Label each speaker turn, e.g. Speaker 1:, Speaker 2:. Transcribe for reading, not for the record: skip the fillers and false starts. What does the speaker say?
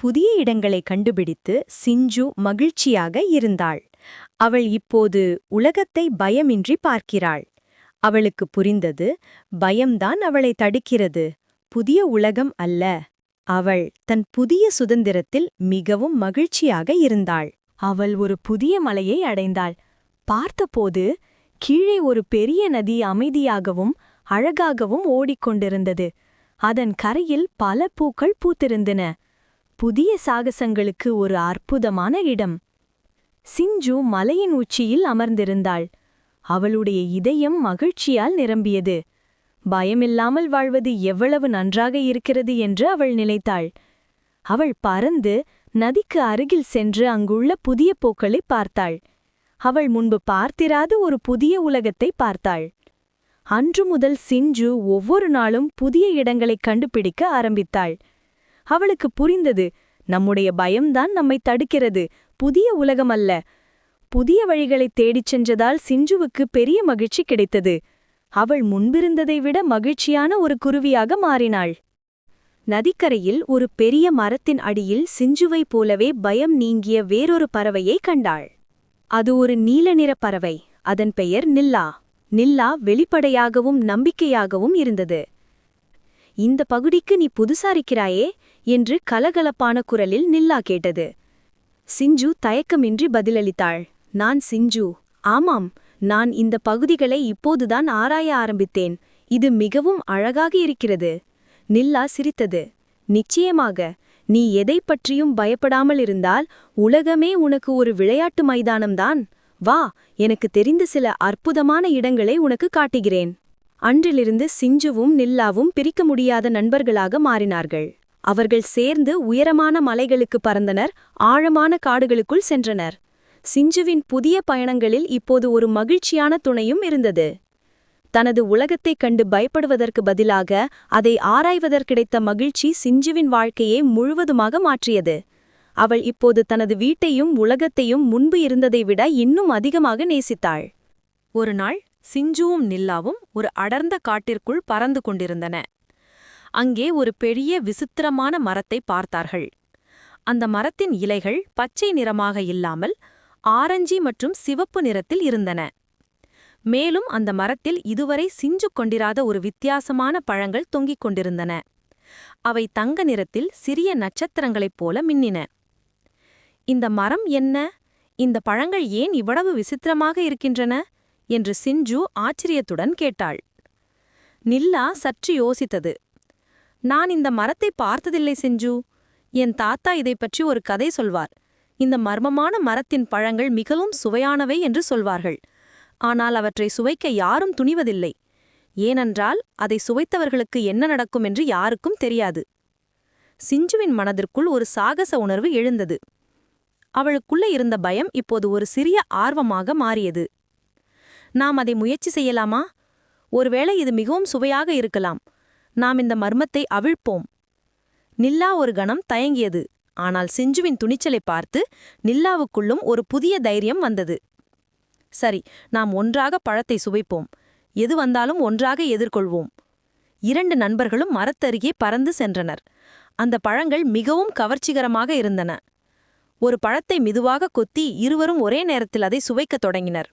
Speaker 1: புதிய இடங்களை கண்டுபிடித்து சிஞ்சு மகிழ்ச்சியாக இருந்தாள். அவள் இப்போது உலகத்தை பயமின்றி பார்க்கிறாள். அவளுக்கு புரிந்தது, பயம்தான் அவளை தடுக்கிறது, புதிய உலகம் அல்ல. அவள் தன் புதிய சுதந்திரத்தில் மிகவும் மகிழ்ச்சியாக இருந்தாள். அவள் ஒரு புதிய மலையை அடைந்தாள். பார்த்தபோது கீழே ஒரு பெரிய நதி அமைதியாகவும் அழகாகவும் ஓடிக்கொண்டிருந்தது. அதன் கரையில் பல பூக்கள் பூத்திருந்தன. புதிய சாகசங்களுக்கு ஒரு அற்புதமான இடம். சிஞ்சு மலையின் உச்சியில் அமர்ந்திருந்தாள். அவளுடைய இதயம் மகிழ்ச்சியால் நிரம்பியது. பயமில்லாமல் வாழ்வது எவ்வளவு நன்றாக இருக்கிறது என்று அவள் நினைத்தாள். அவள் பறந்து நதிக்கு அருகில் சென்று அங்குள்ள புதிய பூக்களை பார்த்தாள். அவள் முன்பு பார்த்திராத ஒரு புதிய உலகத்தை பார்த்தாள். அன்று முதல் சிஞ்சு ஒவ்வொரு நாளும் புதிய இடங்களை கண்டுபிடிக்க ஆரம்பித்தாள். அவளுக்கு புரிந்தது, நம்முடைய பயம்தான் நம்மை தடுக்கிறது, புதிய உலகமல்ல. புதிய வழிகளை தேடிச் சென்றதால் சிஞ்சுவுக்கு பெரிய மகிழ்ச்சி கிடைத்தது. அவள் முன்பிருந்ததை விட மகிழ்ச்சியான ஒரு குருவியாக மாறினாள். நதிக்கரையில் ஒரு பெரிய மரத்தின் அடியில் சிஞ்சுவைப் போலவே பயம் நீங்கிய வேறொரு பறவையை கண்டாள். அது ஒரு நீல நிற பறவை. அதன் பெயர் நில்லா. நில்லா வெளிப்படையாகவும் நம்பிக்கையாகவும் இருந்தது. இந்த பகுதிக்கு நீ புதுசாரிக்கிறாயே என்று கலகலப்பான குரலில் நில்லா கேட்டது. சிஞ்சு தயக்கமின்றி பதிலளித்தாள். நான் சிஞ்சு. ஆமாம், நான் இந்த பகுதிகளை இப்போதுதான் ஆராய ஆரம்பித்தேன். இது மிகவும் அழகாக இருக்கிறது. நில்லா சிரித்தது. நிச்சயமாக, நீ எதைப் பற்றியும் பயப்படாமல் இருந்தால் உலகமே உனக்கு ஒரு விளையாட்டு மைதானம்தான். வா, எனக்கு தெரிந்த சில அற்புதமான இடங்களை உனக்கு காட்டுகிறேன். அன்றிலிருந்து சிஞ்சுவும் நில்லாவும் பிரிக்க முடியாத நண்பர்களாக மாறினார்கள். அவர்கள் சேர்ந்து உயரமான மலைகளுக்கு பறந்தனர், ஆழமான காடுகளுக்குள் சென்றனர். சிஞ்சுவின் புதிய பயணங்களில் இப்போது ஒரு மகிழ்ச்சியான துணையும் இருந்தது. தனது உலகத்தைக் கண்டு பயப்படுவதற்கு பதிலாக அதை ஆராய்வதற்கிடைத்த மகிழ்ச்சி சிஞ்சுவின் வாழ்க்கையை முழுவதுமாக மாற்றியது. அவள் இப்போது தனது வீட்டையும் உலகத்தையும் முன்பு இருந்ததை விட இன்னும் அதிகமாக நேசித்தாள். ஒரு நாள் சிஞ்சுவும் நில்லாவும் ஒரு அடர்ந்த காட்டிற்குள் பறந்து கொண்டிருந்தன. அங்கே ஒரு பெரிய விசித்திரமான மரத்தை பார்த்தார்கள். அந்த மரத்தின் இலைகள் பச்சை நிறமாக இல்லாமல் ஆரஞ்சு மற்றும் சிவப்பு நிறத்தில் இருந்தன. மேலும் அந்த மரத்தில் இதுவரை சிஞ்சு கொண்டிராத ஒரு வித்தியாசமான பழங்கள் தொங்கிக் கொண்டிருந்தன. அவை தங்க நிறத்தில் சிறிய நட்சத்திரங்களைப் போல மின்னின. இந்த மரம் என்ன? இந்த பழங்கள் ஏன் இவ்வளவு விசித்திரமாக இருக்கின்றன என்று சிஞ்சு ஆச்சரியத்துடன் கேட்டாள். நில்லா சற்று யோசித்தது. நான் இந்த மரத்தை பார்த்ததில்லை சிஞ்சு. என் தாத்தா இதைப் பற்றி ஒரு கதை சொல்வார். இந்த மர்மமான மரத்தின் பழங்கள் மிகவும் சுவையானவை என்று சொல்வார்கள். ஆனால் அவற்றை சுவைக்க யாரும் துணிவதில்லை. ஏனென்றால் அதை சுவைத்தவர்களுக்கு என்ன நடக்கும் என்று யாருக்கும் தெரியாது. சிஞ்சுவின் மனதிற்குள் ஒரு சாகச உணர்வு எழுந்தது. அவளுக்குள்ள இருந்த பயம் இப்போது ஒரு சிறிய ஆர்வமாக மாறியது. நாம் அதை முயற்சி செய்யலாமா? ஒருவேளை இது மிகவும் சுவையாக இருக்கலாம். நாம் இந்த மர்மத்தை அவிழ்ப்போம். நில்லா ஒரு கணம் தயங்கியது. ஆனால் சிஞ்சுவின் துணிச்சலை பார்த்து நில்லாவுக்குள்ளும் ஒரு புதிய தைரியம் வந்தது. சரி, நாம் ஒன்றாக பழத்தை சுவைப்போம். எது வந்தாலும் ஒன்றாக எதிர்கொள்வோம். 2 நண்பர்களும் மரத்தருகே பறந்து சென்றனர். அந்த பழங்கள் மிகவும் கவர்ச்சிகரமாக இருந்தன. ஒரு பழத்தை மெதுவாக கொத்தி இருவரும் ஒரே நேரத்தில் அதை சுவைக்கத் தொடங்கினர்.